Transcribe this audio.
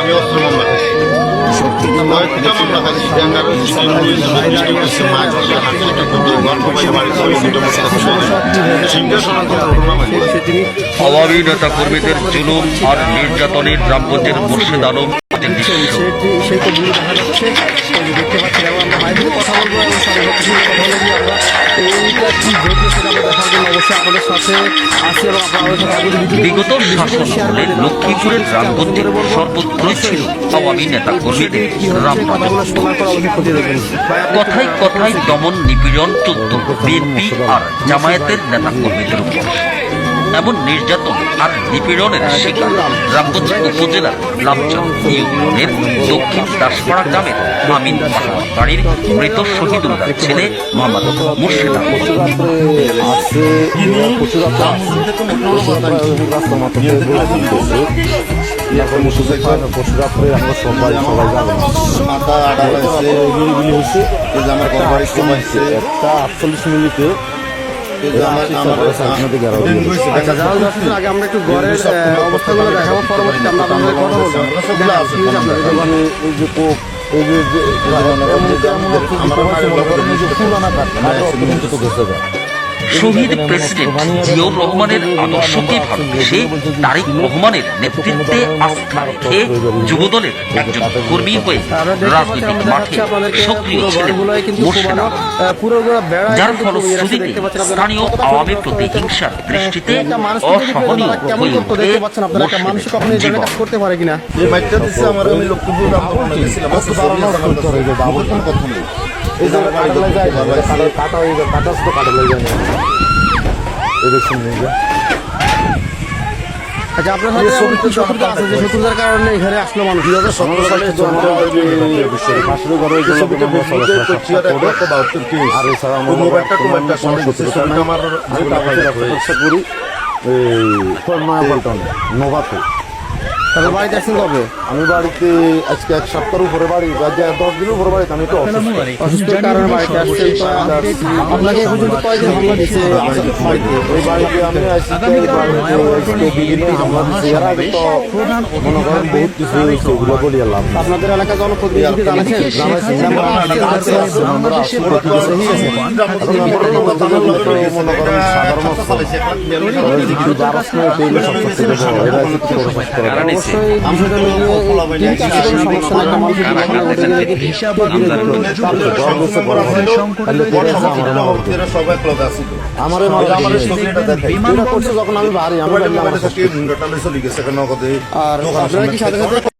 আমি অস্ত্র মামলা খাইছি কয়েকটা মামলা খাইছি আওয়ামী নেতা কর্মীদের জুলুম আর নির্যাতনের রামগঞ্জের মুর্শিদ আলম বিগত শাসনামলে লক্ষ্মীপুরের রামগঞ্জের সর্বত্রই ছিল আওয়ামী নেতা কর্মীদের কথায় কথায় দমন নিপীড়ন চলত বিএনপি আর জামায়াতের নেতা কর্মীদের উপর। এমন নির্যাতন আর নিপীড়নের শিকার রামগঞ্জ উপজেলার লামচা ইউনিয়নের দক্ষিণ দাসপাড়া গ্রামের আমিন আহমদ বাড়ির মৃত শহীদুল্লাহ ছেলে মোহাম্মদ মুর্শিদ আগে আমরা একটু ঘরের অবস্থাগুলো দেখাবো, পরবর্তীতে আমরা আপনাদের কথা বলবো। শহীদ প্রেসিডেন্ট জিয়াউর রহমানের আদর্শকে ভালোবেসে তারেক রহমানের নেতৃত্বে আস্থা রেখে যুবদলের একজন কর্মী হয়ে রাজনৈতিক মাঠে সক্রিয় ছিলেন মুর্শিদ আলম, যার ফলশ্রুতিতে স্থানীয় আওয়ামী প্রতিহিংসার দৃষ্টিতে অসহনীয় হয়ে ওঠে মুর্শিদের জীবন। আচ্ছা, আপনার সাথে শত্রুতা আছে, যে শত্রুতার কারণে এখানে আসলো মানুষ। নোভাতে তাদের বাড়িতে আসছেন কবে? আমি বাড়িতে আজকে 1 সপ্তাহের উপরে বাড়ি, 10 দিনের উপরে বাড়িতে। আমি তো অসুস্থতার কারণে বাড়িতে আসছেন। আপনাকে এখন পর্যন্ত কয়দিন হামলা দিচ্ছে এই বাড়িতে? আমি আজকে বিভিন্ন হামলা দিচ্ছি। এর আগে তো মনে করেন বহুত কিছু সেগুলো বলি এলাম। আপনাদের এলাকা জনপ্রতিনিধিকে জানাচ্ছেন? যখন আমি বাড়ি, আর আপনারা কি সাথে সাথে